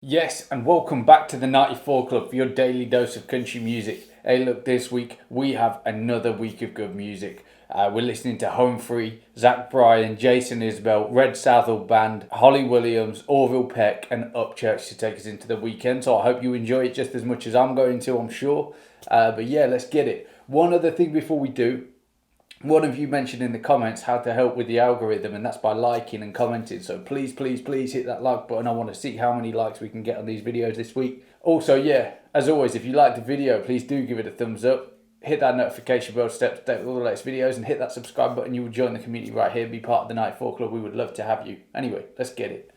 Yes, and welcome back to the 94 Club for your daily dose of country music. Hey, look, this week we have another week of good music. We're listening to Home Free, Zach Bryan, Jason Isbell, Red Southall Band, Holly Williams, Orville Peck, and Upchurch to take us into the weekend. So I hope you enjoy it just as much as I'm going to, I'm sure. But yeah, let's get it. One other thing before we do. One of you mentioned in the comments how to help with the algorithm, and that's by liking and commenting. So please hit that like button. I want to see how many likes we can get on these videos this week. Also, yeah, as always, if you like the video, please do give it a thumbs up. Hit that notification bell to stay up to date with all the latest videos, and hit that subscribe button. You will join the community right here, be part of the 94 Club. We would love to have you. Anyway, let's get it.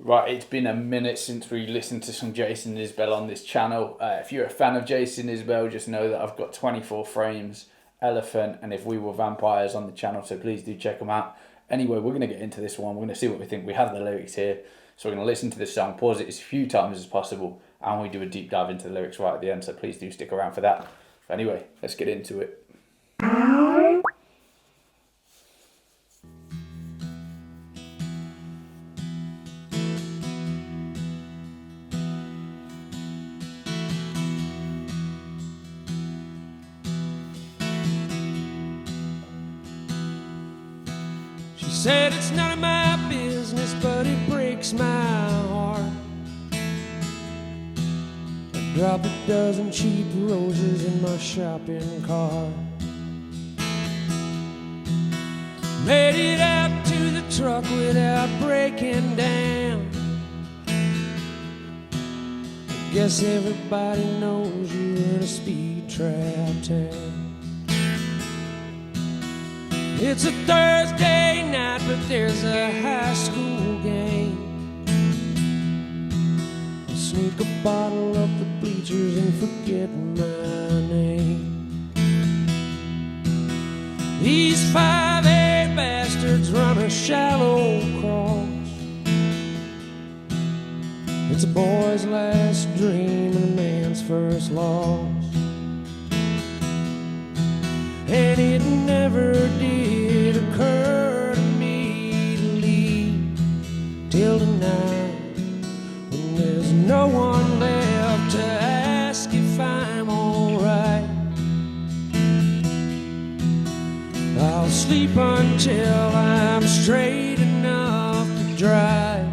Right, it's been a minute since we listened to some Jason Isbell on this channel. If you're a fan of Jason Isbell, just know that I've got 24 Frames, Elephant, and If We Were Vampires on the channel, so please do check them out. Anyway, we're going to get into this one. We're going to see what we think. We have the lyrics here, so we're going to listen to this song, pause it as few times as possible, and we do a deep dive into the lyrics right at the end, so please do stick around for that. Anyway, let's get into it. Said it's none of my business, but it breaks my heart. I dropped a dozen cheap roses in my shopping cart. Made it out to the truck without breaking down. I guess everybody knows you in a speed trap town. It's a Thursday night, but there's a high school game. I'll sneak a bottle up the bleachers and forget my name. These 5'8" bastards run a shallow cross. It's a boy's last dream and a man's first loss. And it never did occur to me to leave till tonight, when there's no one left to ask if I'm alright. I'll sleep until I'm straight enough to drive,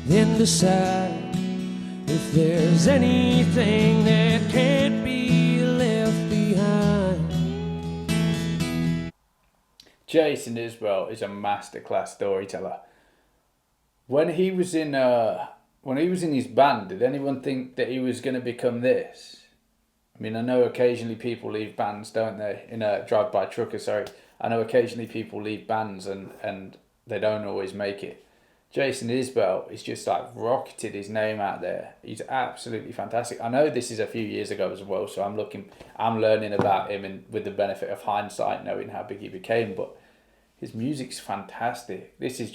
then decide if there's anything that can't be left behind. Jason Isbell is a masterclass storyteller. When he was in his band, did anyone think that he was going to become this? I mean, I know occasionally people leave bands, don't they? In a drive-by trucker, sorry. I know occasionally people leave bands and they don't always make it. Jason Isbell is just like rocketed his name out there. He's absolutely fantastic. I know this is a few years ago as well, so I'm learning about him and with the benefit of hindsight, knowing how big he became. But his music's fantastic. This is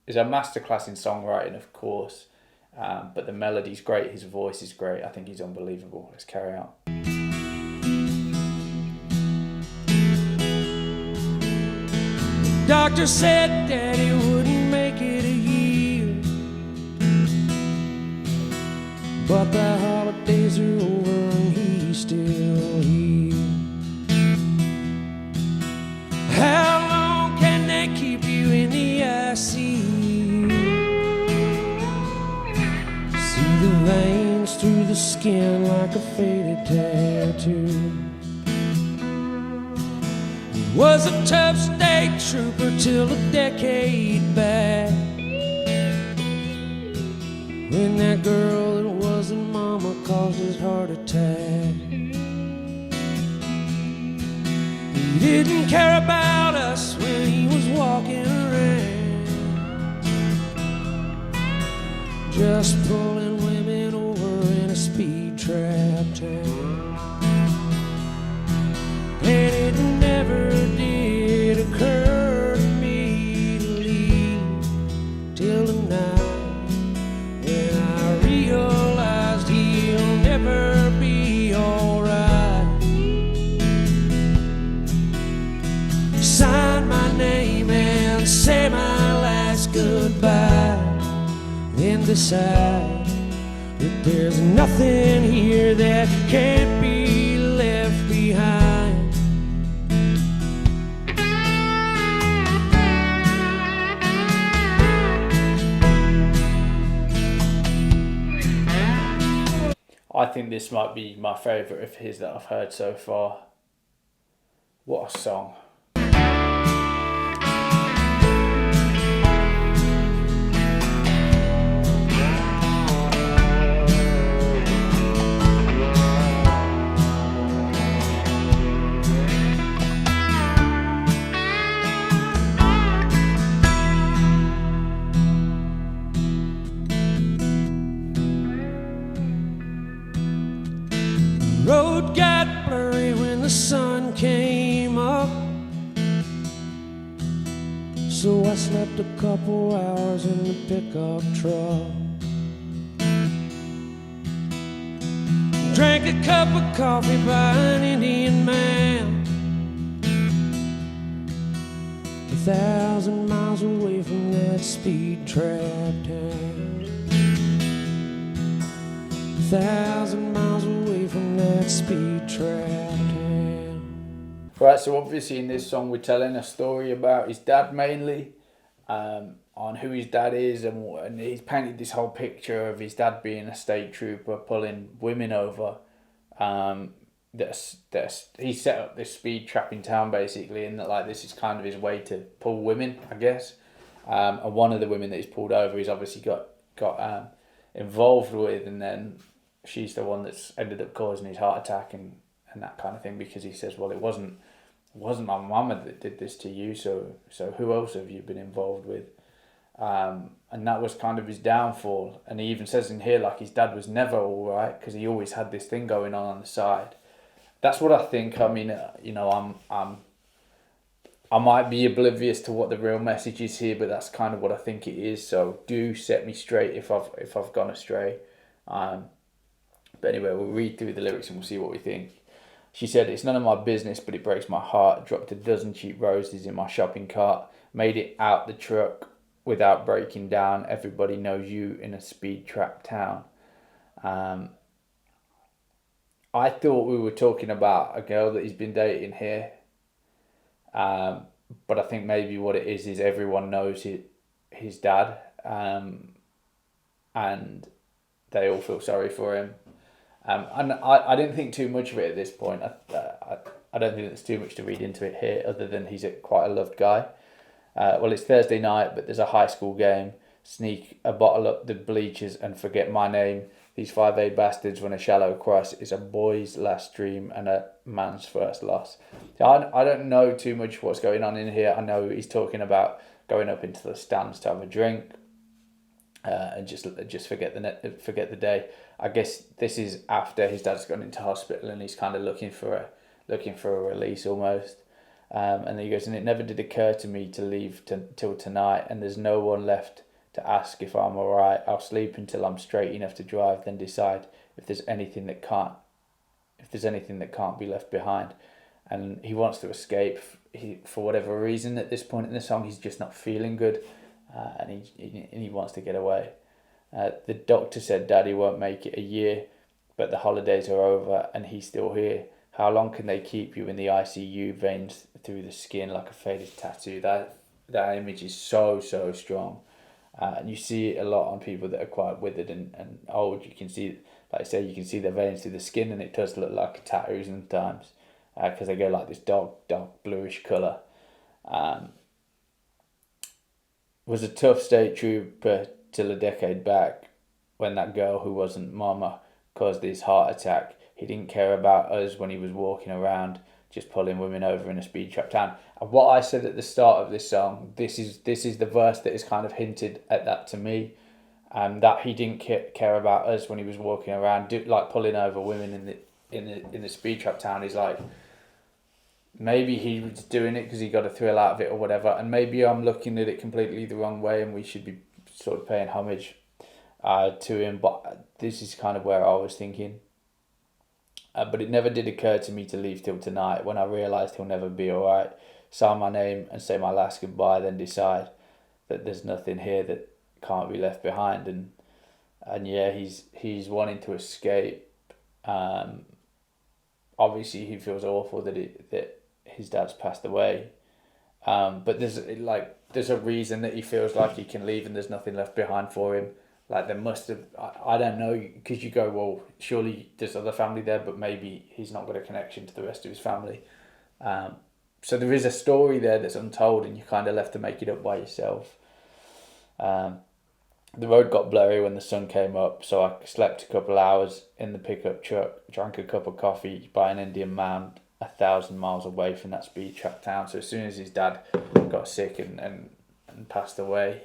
a masterclass in songwriting, of course. But the melody's great. His voice is great. I think he's unbelievable. Let's carry on. Doctor said that he wouldn't make it a year, but the holidays are over and he's still here. How long can they keep you in the ICU? See the veins through the skin like a faded tattoo. Was a tough state trooper till a decade back, when that girl that wasn't mama caused his heart attack. He didn't care about us when he was walking around, just pulling women over in a speed trap town. And it and decide that there's nothing here that can't be left behind. I think this might be my favourite of his that I've heard so far. What a song. Road got blurry when the sun came up, so I slept a couple hours in the pickup truck. Drank a cup of coffee by an Indian man 1,000 miles away from that speed trap town. 1,000 miles away from that speed trap town. Right, so obviously in this song we're telling a story about his dad mainly, on who his dad is, and he's painted this whole picture of his dad being a state trooper pulling women over. He set up this speed trap in town basically, and that like this is kind of his way to pull women, I guess. And one of the women that he's pulled over, he's obviously got involved with, and then she's the one that's ended up causing his heart attack and that kind of thing, because he says, well, it wasn't my mama that did this to you, so who else have you been involved with? And that was kind of his downfall. And he even says in here, like, his dad was never all right because he always had this thing going on the side. That's what I think. I mean, I might be oblivious to what the real message is here, but that's kind of what I think it is. So do set me straight if I've gone astray. But anyway, we'll read through the lyrics and we'll see what we think. She said, "It's none of my business, but it breaks my heart. Dropped a dozen cheap roses in my shopping cart. Made it out the truck without breaking down. Everybody knows you in a speed trap town." I thought we were talking about a girl that he's been dating here. But I think maybe what it is everyone knows his dad. And they all feel sorry for him. And I didn't think too much of it at this point. I don't think there's too much to read into it here, other than he's quite a loved guy. Well, it's Thursday night, but there's a high school game. Sneak a bottle up the bleachers and forget my name. These 5A bastards run a shallow cross. It's a boy's last dream and a man's first loss. So I don't know too much what's going on in here. I know he's talking about going up into the stands to have a drink. And just forget the day. I guess this is after his dad's gone into hospital and he's kind of looking for a release almost. And then he goes, "And it never did occur to me to leave till tonight, and there's no one left to ask if I'm alright. I'll sleep until I'm straight enough to drive, then decide if there's anything that can't be left behind." And he wants to escape. For whatever reason at this point in the song, he's just not feeling good. And he wants to get away. The doctor said Daddy won't make it a year, but the holidays are over and he's still here. How long can they keep you in the ICU? Veins through the skin like a faded tattoo. That image is so strong. And you see it a lot on people that are quite withered and old. You can see, like I say, you can see their veins through the skin, and it does look like a tattoo sometimes, because they go like this dark bluish colour. Was a tough state trooper till a decade back, when that girl who wasn't mama caused his heart attack. He didn't care about us when he was walking around just pulling women over in a speed trap town. And what I said at the start of this song, this is the verse that is kind of hinted at that to me, that he didn't care about us when he was walking around like pulling over women in the speed trap town. He's like, maybe he was doing it because he got a thrill out of it or whatever, and maybe I'm looking at it completely the wrong way and we should be sort of paying homage to him, but this is kind of where I was thinking. But it never did occur to me to leave till tonight, when I realised he'll never be alright. Sign my name and say my last goodbye, then decide that there's nothing here that can't be left behind. And and yeah, he's wanting to escape. Obviously, he feels awful that his dad's passed away. But there's a reason that he feels like he can leave and there's nothing left behind for him. Like there must have, I don't know, because you go, well, surely there's other family there, but maybe he's not got a connection to the rest of his family. So there is a story there that's untold, and you kind of left to make it up by yourself. The road got blurry when the sun came up, so I slept a couple hours in the pickup truck, drank a cup of coffee by an Indian man 1,000 miles away from that speed trap town. So as soon as his dad got sick and passed away,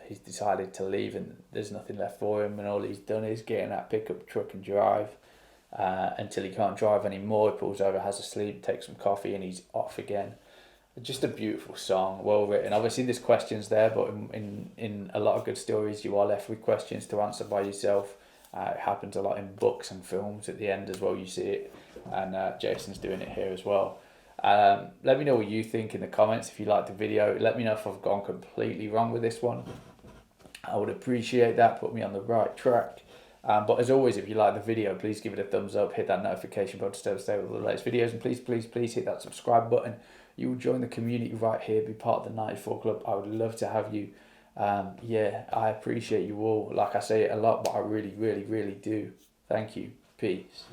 he's decided to leave, and there's nothing left for him, and all he's done is get in that pickup truck and drive until he can't drive anymore. He pulls over, has a sleep, takes some coffee, and he's off again. Just a beautiful song, well written. Obviously there's questions there, but in a lot of good stories you are left with questions to answer by yourself. It happens a lot in books and films at the end as well, you see it, and Jason's doing it here as well. Let me know what you think in the comments if you like the video. Let me know if I've gone completely wrong with this one. I would appreciate that, put me on the right track. But as always, if you like the video, please give it a thumbs up, hit that notification bell to stay with all the latest videos, and please hit that subscribe button. You will join the community right here, be part of the 94 Club. I would love to have you. Yeah, I appreciate you all. Like I say it a lot, but I really, really, really do. Thank you. Peace.